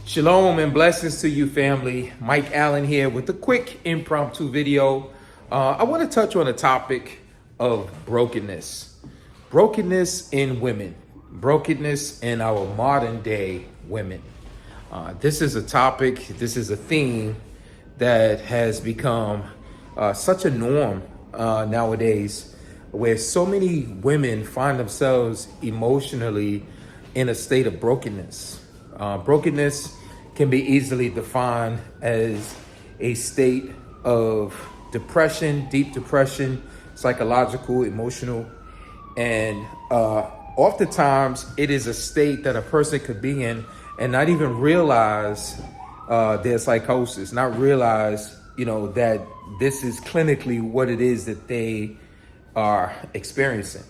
Shalom and blessings to you, family. Mike Allen here with a quick impromptu video. I want to touch on the topic of brokenness. Brokenness in women. Brokenness in our modern day women. This is a topic, this is a theme that has become such a norm nowadays, where so many women find themselves emotionally in a state of brokenness. Brokenness can be easily defined as a state of depression, deep depression, psychological, emotional, and oftentimes it is a state that a person could be in and not even realize their psychosis, not realize, that this is clinically what it is that they are experiencing.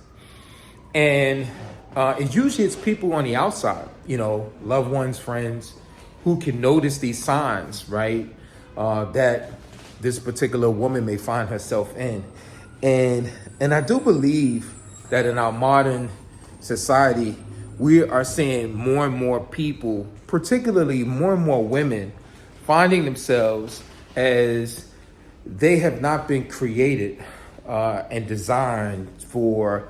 And usually it's people on the outside, loved ones, friends, who can notice these signs, right? That this particular woman may find herself in. And I do believe that in our modern society, we are seeing more and more people, particularly more and more women, finding themselves as they have not been created and designed for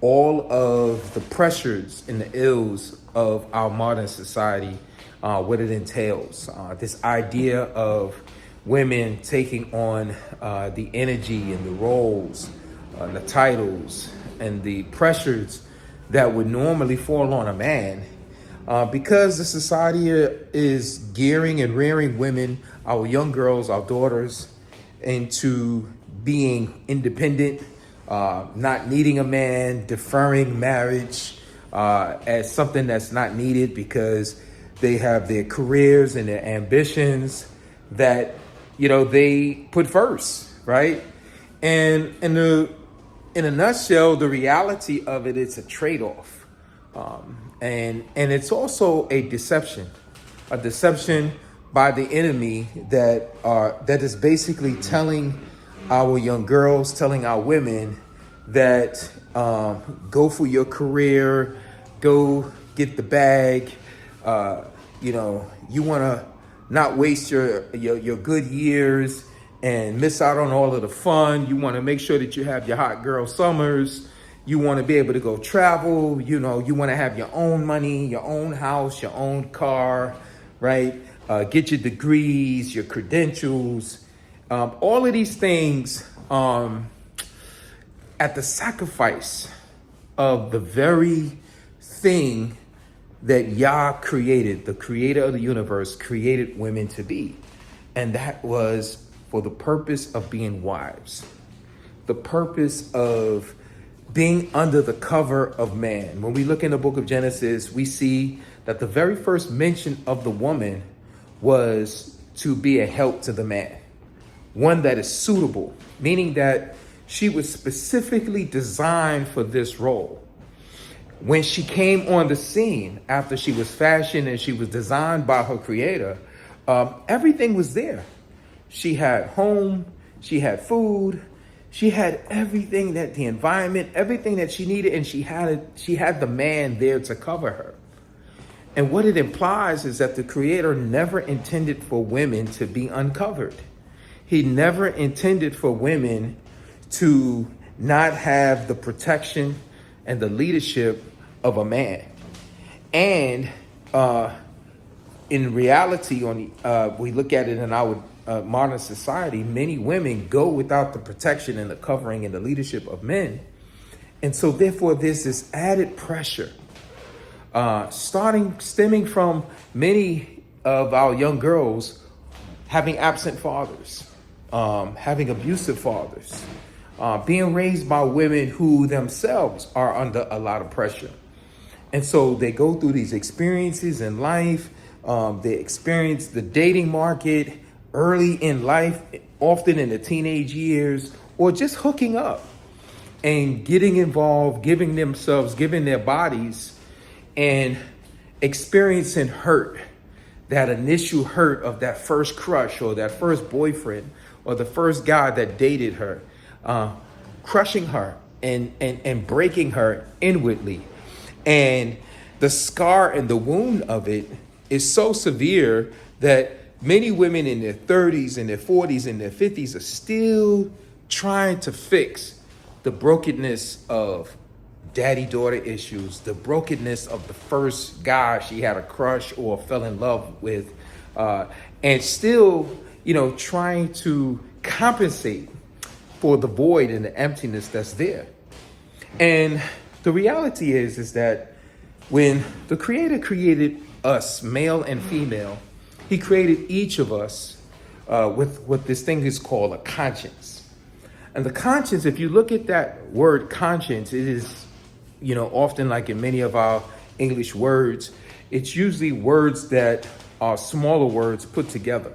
all of the pressures and the ills of our modern society, what it entails. This idea of women taking on the energy and the roles, the titles, and the pressures that would normally fall on a man, because the society is gearing and rearing women, our young girls, our daughters, into being independent, not needing a man, deferring marriage as something that's not needed because they have their careers and their ambitions that, they put first, right? And in a nutshell, the reality of it is a trade-off. And it's also a deception by the enemy that is basically telling our young girls, telling our women that go for your career, go get the bag. You want to not waste your good years and miss out on all of the fun. You want to make sure that you have your hot girl summers. You want to be able to go travel. You want to have your own money, your own house, your own car, right? Get your degrees, your credentials, all of these things at the sacrifice of the very thing that Yah created, the creator of the universe, created women to be. And that was for the purpose of being wives, the purpose of being under the cover of man. When we look in the book of Genesis, we see that the very first mention of the woman was to be a help to the man, one that is suitable, meaning that she was specifically designed for this role. When she came on the scene, after she was fashioned and she was designed by her creator, everything was there. She had home, she had food, she had everything, that the environment, everything that she needed, and she had the man there to cover her. And what it implies is that the creator never intended for women to be uncovered. He never intended for women to not have the protection and the leadership of a man. And in reality, we look at it in our modern society, many women go without the protection and the covering and the leadership of men. And so therefore there's this added pressure stemming from many of our young girls having absent fathers, having abusive fathers, being raised by women who themselves are under a lot of pressure. And so they go through these experiences in life. They experience the dating market early in life, often in the teenage years, or just hooking up and getting involved, giving their bodies, and experiencing hurt, that initial hurt of that first crush or that first boyfriend or the first guy that dated her, crushing her and breaking her inwardly. And the scar and the wound of it is so severe that many women in their 30s and their 40s and their 50s are still trying to fix the brokenness of daddy-daughter issues, the brokenness of the first guy she had a crush or fell in love with, and still, trying to compensate for the void and the emptiness that's there. And the reality is that when the Creator created us, male and female, he created each of us with what this thing is called a conscience. And the conscience, if you look at that word conscience, it is, often like in many of our English words, it's usually words that are smaller words put together.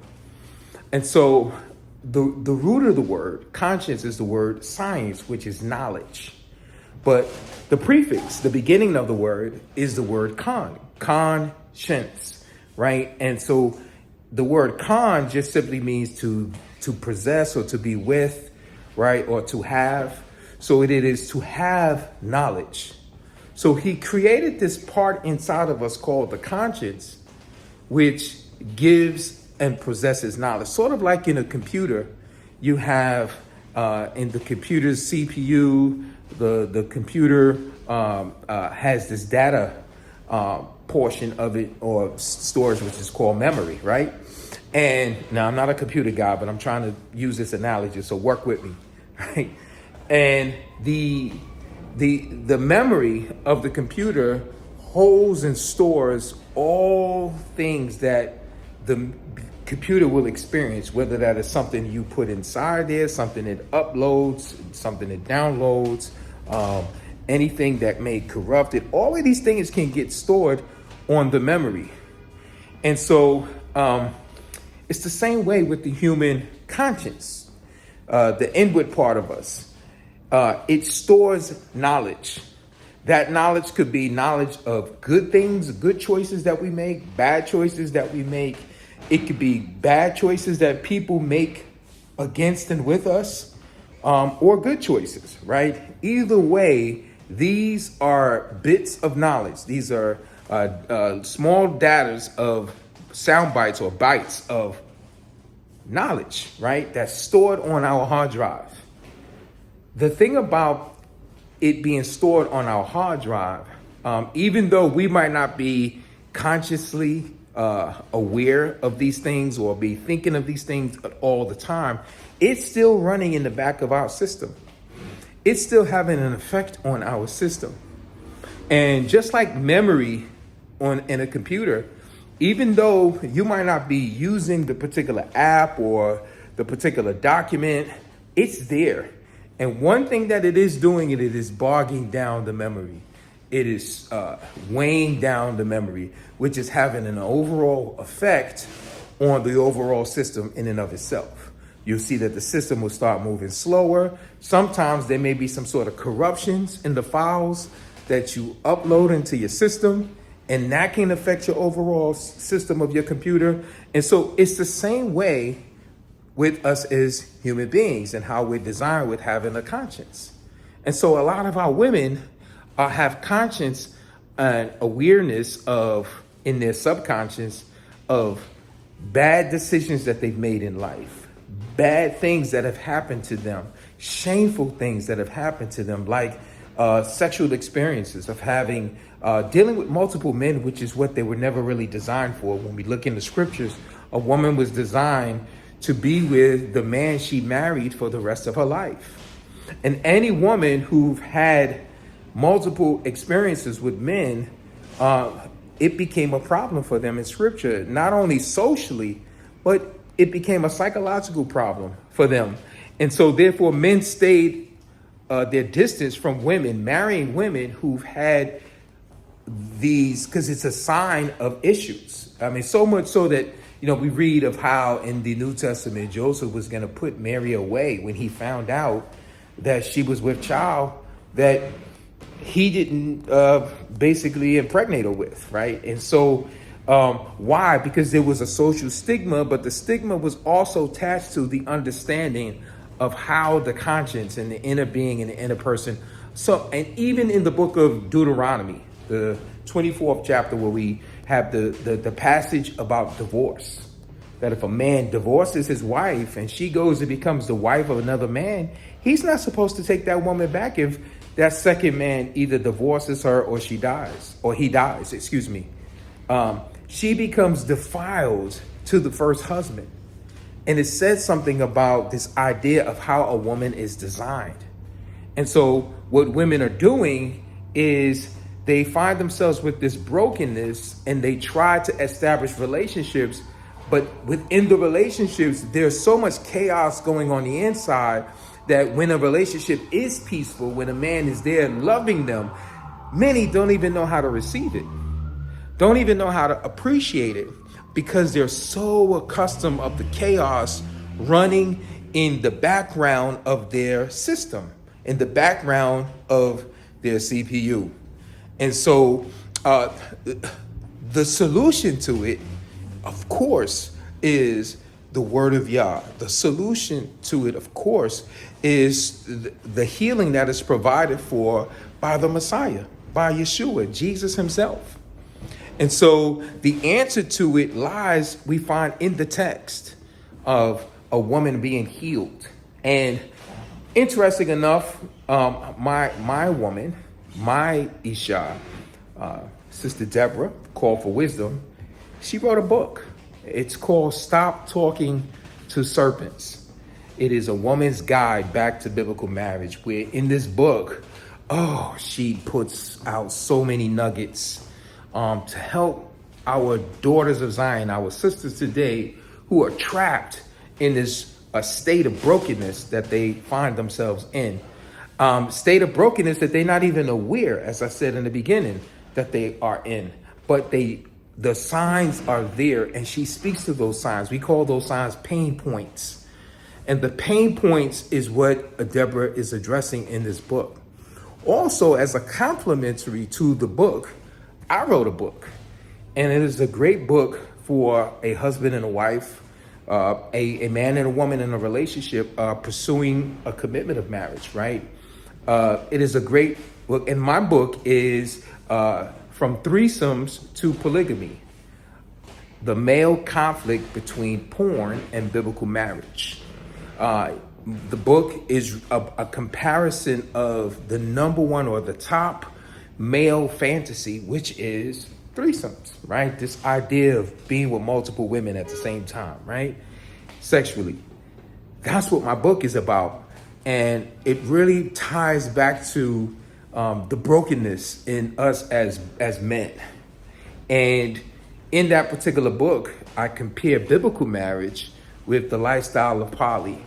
And so the root of the word conscience is the word science, which is knowledge. But the prefix, the beginning of the word, is the word conscience, right? And so the word con just simply means to possess or to be with, right? Or to have. So it is to have knowledge. So he created this part inside of us called the conscience, which gives and possesses knowledge. Sort of like in a computer, you have in the computer's CPU, the computer has this data portion of it or storage, which is called memory, right? And now I'm not a computer guy, but I'm trying to use this analogy, so work with me, right? And the memory of the computer holds and stores all things that the computer will experience, whether that is something you put inside there, something it uploads, something it downloads, anything that may corrupt it. All of these things can get stored on the memory. And so it's the same way with the human conscience, the inward part of us. It stores knowledge. That knowledge could be knowledge of good things, good choices that we make, bad choices that we make. It could be bad choices that people make against and with us, or good choices, right? Either way, these are bits of knowledge. These are small datas of sound bites or bytes of knowledge, right? That's stored on our hard drive. The thing about it being stored on our hard drive, even though we might not be consciously aware of these things or be thinking of these things all the time, it's still running in the back of our system. It's still having an effect on our system. And just like memory in a computer, even though you might not be using the particular app or the particular document, it's there. And one thing that it is doing, it is bogging down the memory. It is weighing down the memory, which is having an overall effect on the overall system in and of itself. You'll see that the system will start moving slower. Sometimes there may be some sort of corruptions in the files that you upload into your system, and that can affect your overall system of your computer. And so it's the same way with us as human beings and how we're designed with having a conscience. And so a lot of our women have conscience and awareness of, in their subconscious, of bad decisions that they've made in life, bad things that have happened to them, shameful things that have happened to them, like sexual experiences of having, dealing with multiple men, which is what they were never really designed for. When we look in the scriptures, a woman was designed to be with the man she married for the rest of her life. And any woman who had multiple experiences with men, it became a problem for them in scripture, not only socially, but it became a psychological problem for them. And so therefore men stayed their distance from women, marrying women who've had these, because it's a sign of issues. I mean, so much so that, we read of how in the New Testament, Joseph was going to put Mary away when he found out that she was with child that he didn't basically impregnate her with, right? And so why? Because there was a social stigma, but the stigma was also attached to the understanding of how the conscience and the inner being and the inner person. So, and even in the book of Deuteronomy, the 24th chapter, where we have the passage about divorce. That if a man divorces his wife and she goes and becomes the wife of another man, he's not supposed to take that woman back if that second man either divorces her or she dies, or he dies, excuse me. She becomes defiled to the first husband. And it says something about this idea of how a woman is designed. And so what women are doing is they find themselves with this brokenness and they try to establish relationships. But within the relationships, there's so much chaos going on the inside that when a relationship is peaceful, when a man is there loving them, many don't even know how to receive it, don't even know how to appreciate it, because they're so accustomed of the chaos running in the background of their system, in the background of their CPU. And so the solution to it, of course, is the Word of Yah. The solution to it, of course, is the healing that is provided for by the Messiah, by Yeshua, Jesus himself. And so the answer to it lies, we find in the text of a woman being healed. And interesting enough, my woman, my Isha, Sister Deborah, Call for Wisdom, she wrote a book. It's called Stop Talking to Serpents. It is a woman's guide back to biblical marriage, where in this book, she puts out so many nuggets to help our daughters of Zion, our sisters today, who are trapped in this state of brokenness that they find themselves in. State of brokenness that they're not even aware, as I said in the beginning, that they are in. But the signs are there, and she speaks to those signs. We call those signs pain points. And the pain points is what Deborah is addressing in this book. Also, as a complementary to the book, I wrote a book, and it is a great book for a husband and a wife, a man and a woman in a relationship pursuing a commitment of marriage, right? It is a great book, and my book is from threesomes to polygamy, the male conflict between porn and biblical marriage. The book is a comparison of the number one or the top male fantasy, which is threesomes, right? This idea of being with multiple women at the same time, right? Sexually. That's what my book is about. And it really ties back to the brokenness in us as men. And in that particular book, I compare biblical marriage with the lifestyle of poly.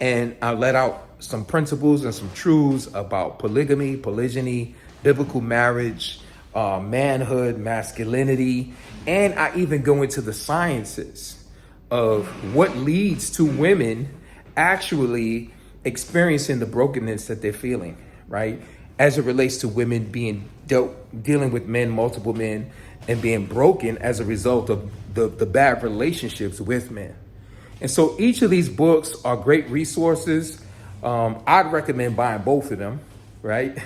And I let out some principles and some truths about polygamy, polygyny, biblical marriage, manhood, masculinity, and I even go into the sciences of what leads to women actually experiencing the brokenness that they're feeling, right? As it relates to women being dealing with men, multiple men, and being broken as a result of the bad relationships with men. And so each of these books are great resources. I'd recommend buying both of them, right?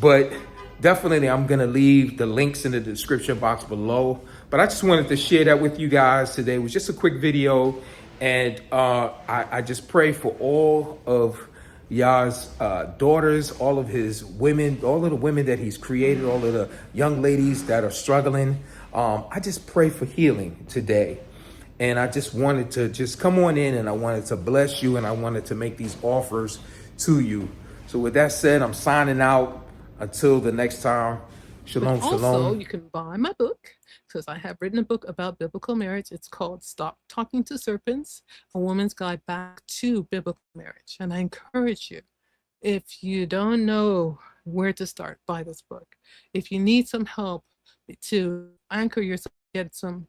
But definitely I'm going to leave the links in the description box below. But I just wanted to share that with you guys today. It was just a quick video. And I just pray for all of Yah's daughters, all of his women, all of the women that he's created, all of the young ladies that are struggling. I just pray for healing today. And I just wanted to just come on in, and I wanted to bless you, and I wanted to make these offers to you. So with that said, I'm signing out until the next time. Shalom, Also, shalom. you can buy my book, because I have written a book about biblical marriage. It's called Stop Talking to Serpents, A Woman's Guide Back to Biblical Marriage. And I encourage you, if you don't know where to start, buy this book. If you need some help to anchor yourself, get some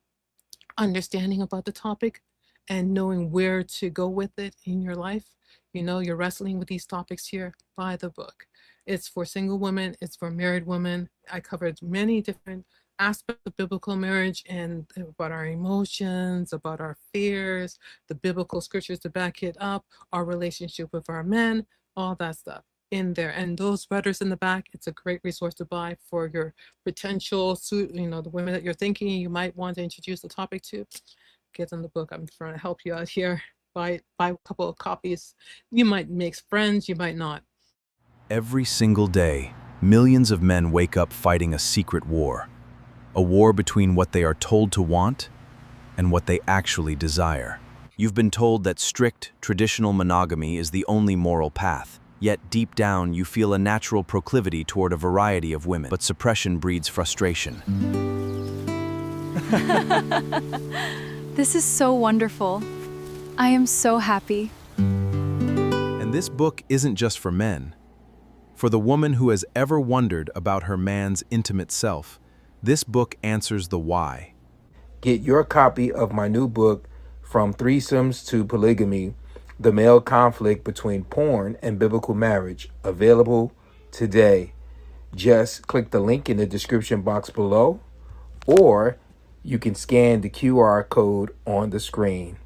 understanding about the topic and knowing where to go with it in your life, you're wrestling with these topics here, buy the book. It's for single women, it's for married women. I covered many different aspects of biblical marriage and about our emotions, about our fears, the biblical scriptures to back it up, our relationship with our men, all that stuff. in there. And those letters in the back, it's a great resource to buy for your potential suit, the women that you're thinking you might want to introduce the topic to. Get them the book. I'm trying to help you out here. Buy a couple of copies. You might make friends, you might not. Every single day, millions of men wake up fighting a secret war. A war between what they are told to want and what they actually desire. You've been told that strict, traditional monogamy is the only moral path. Yet deep down, you feel a natural proclivity toward a variety of women. But suppression breeds frustration. This is so wonderful. I am so happy. And this book isn't just for men. For the woman who has ever wondered about her man's intimate self, this book answers the why. Get your copy of my new book, From Threesomes to Polygamy, The Male Conflict Between Porn and Biblical Marriage, available today. Just click the link in the description box below, or you can scan the QR code on the screen.